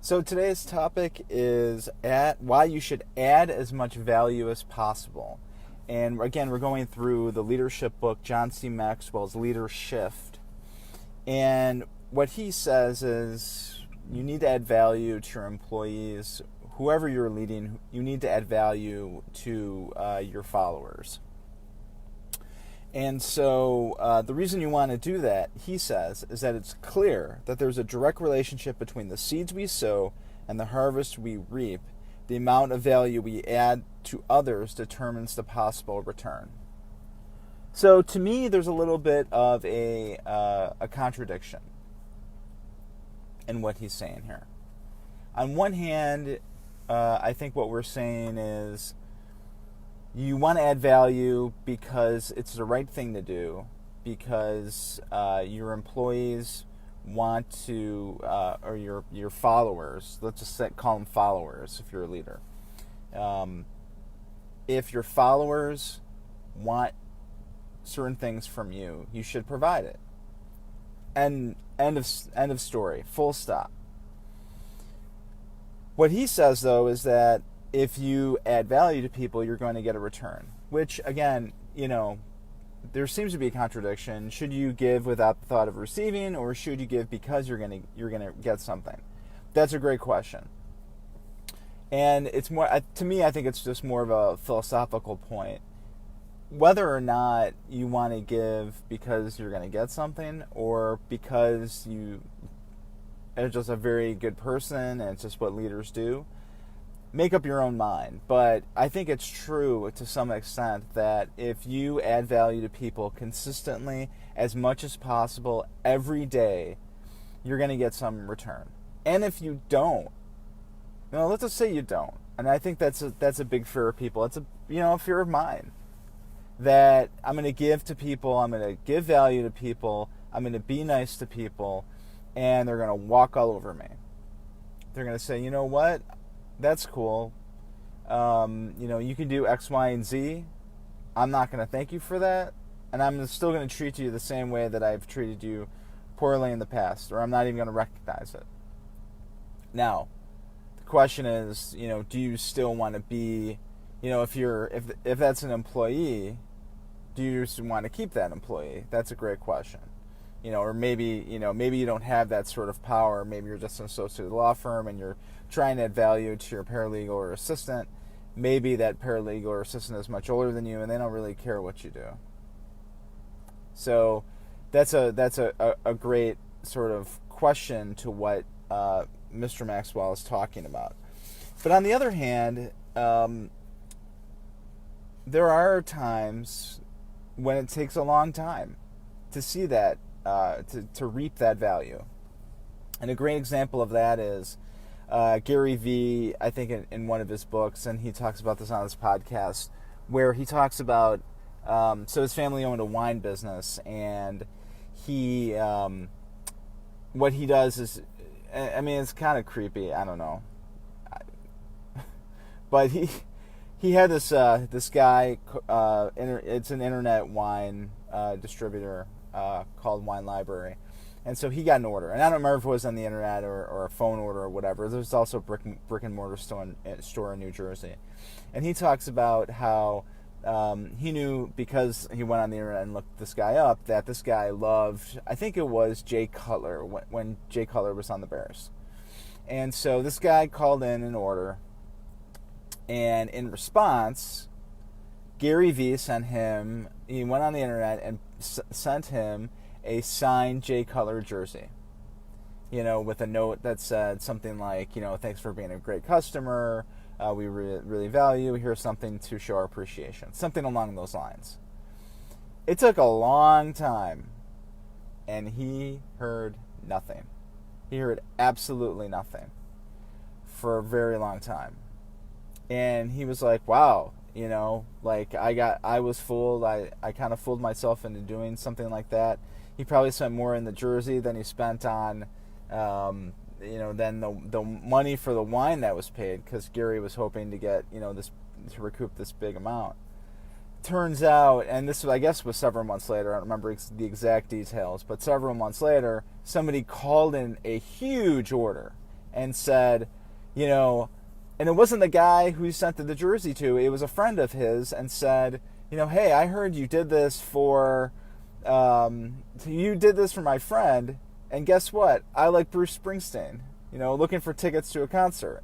So today's topic is why you should add as much value as possible. And again, we're going through the leadership book, John C. Maxwell's Leadershift. And what he says is you need to add value to your employees. Whoever you're leading, you need to add value to your followers. And so the reason you want to do that, he says, is that it's clear that there's a direct relationship between the seeds we sow and the harvest we reap. The amount of value we add to others determines the possible return. So to me, there's a little bit of a contradiction in what he's saying here. On one hand, I think what we're saying is you want to add value because it's the right thing to do, because your employees want to, or your followers, let's just call them followers if you're a leader. If your followers want certain things from you, you should provide it. End of story, full stop. What he says, though, is that if you add value to people, you're going to get a return. Which, again, there seems to be a contradiction. Should you give without the thought of receiving, or should you give because you're going to get something? That's a great question. And it's more, to me, I think it's just more of a philosophical point. Whether or not you want to give because you're going to get something, or because you are just a very good person and it's just what leaders do, make up your own mind. But I think it's true to some extent that if you add value to people consistently, as much as possible, every day, you're going to get some return. And if you don't, let's just say you don't, and I think that's a big fear of people. It's a fear of mine, that I'm going to give to people, I'm going to give value to people, I'm going to be nice to people, and they're going to walk all over me. They're going to say, you know what? That's cool. You can do X, Y, and Z. I'm not going to thank you for that. And I'm still going to treat you the same way that I've treated you poorly in the past, or I'm not even going to recognize it. Now, the question is, do you still want to be, if that's an employee, do you just want to keep that employee? That's a great question. Or maybe you don't have that sort of power. Maybe you're just an associate of the law firm and you're trying to add value to your paralegal or assistant. Maybe that paralegal or assistant is much older than you and they don't really care what you do. So that's a great sort of question to what Mr. Maxwell is talking about. But on the other hand, there are times when it takes a long time to see that, to reap that value. And a great example of that is Gary Vee, I think in one of his books, and he talks about this on his podcast, where he talks about, so his family owned a wine business, and he, what he does is, it's kind of creepy, I don't know, but he had this guy, it's an internet wine distributor called Wine Library. And so he got an order. And I don't remember if it was on the internet or a phone order or whatever. There's also a brick and mortar store in New Jersey. And he talks about how he knew, because he went on the internet and looked this guy up, that this guy loved, I think it was Jay Cutler, when Jay Cutler was on the Bears. And so this guy called in an order. And in response, Gary Vee he went on the internet and sent him a signed Jay Cutler jersey, with a note that said something like, thanks for being a great customer, we really value, here's something to show our appreciation, something along those lines. It took a long time, and he heard nothing. He heard absolutely nothing for a very long time. And he was like, wow, I was fooled. I kind of fooled myself into doing something like that. He probably spent more in the jersey than he spent on, than the money for the wine that was paid, because Gary was hoping to get, to recoup this big amount. Turns out, and this, I guess, was several months later, I don't remember the exact details, but several months later, somebody called in a huge order, and said, and it wasn't the guy who he sent the jersey to, it was a friend of his, and said, hey, I heard you did this for my friend, and guess what? I like Bruce Springsteen, looking for tickets to a concert.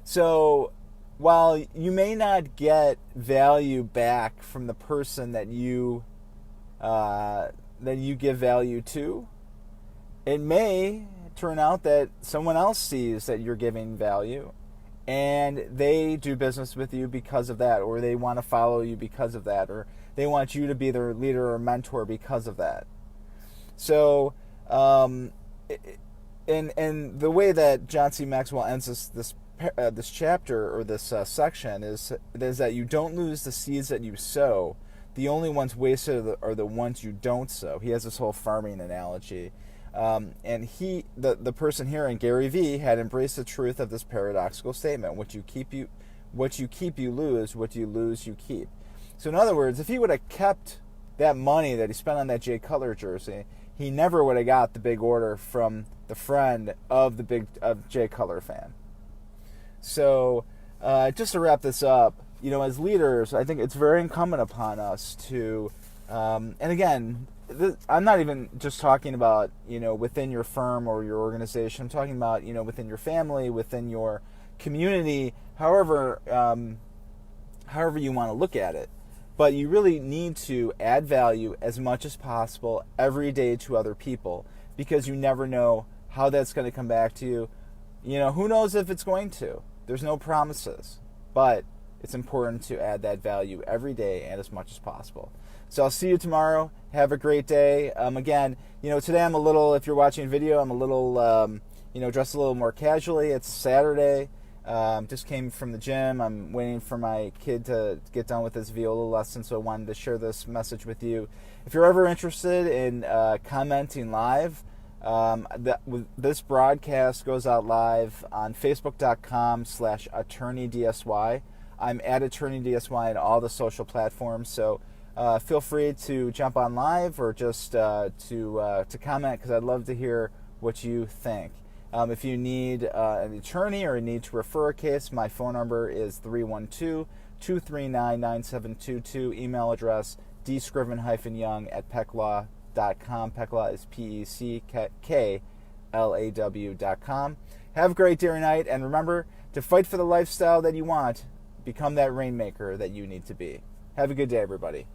So while you may not get value back from the person that you give value to, it may turn out that someone else sees that you're giving value and they do business with you because of that, or they want to follow you because of that, or they want you to be their leader or mentor because of that. So, and the way that John C. Maxwell ends this chapter or this section is that you don't lose the seeds that you sow. The only ones wasted are the ones you don't sow. He has this whole farming analogy. And the person here, and Gary Vee, had embraced the truth of this paradoxical statement: what you keep, you lose; what you lose, you keep. So in other words, if he would have kept that money that he spent on that Jay Cutler jersey, he never would have got the big order from the friend of Jay Cutler fan. So just to wrap this up, as leaders, I think it's very incumbent upon us to, and again, I'm not even just talking about, within your firm or your organization. I'm talking about, within your family, within your community, however you want to look at it. But you really need to add value as much as possible every day to other people, because you never know how that's going to come back to you. Who knows if it's going to? There's no promises. But it's important to add that value every day and as much as possible. So I'll see you tomorrow. Have a great day. Again, today I'm a little, if you're watching video, I'm a little, dressed a little more casually. It's Saturday. Just came from the gym. I'm waiting for my kid to get done with his viola lesson, so I wanted to share this message with you. If you're ever interested in commenting live, this broadcast goes out live on Facebook.com/AttorneyDSY. I'm at AttorneyDSY on all the social platforms, so feel free to jump on live or just to comment, because I'd love to hear what you think. If you need an attorney or need to refer a case, my phone number is 312-239-9722. Email address dscriven-young@pecklaw.com. Pecklaw is PECKLAW.com. Have a great day or night, and remember to fight for the lifestyle that you want. Become that rainmaker that you need to be. Have a good day, everybody.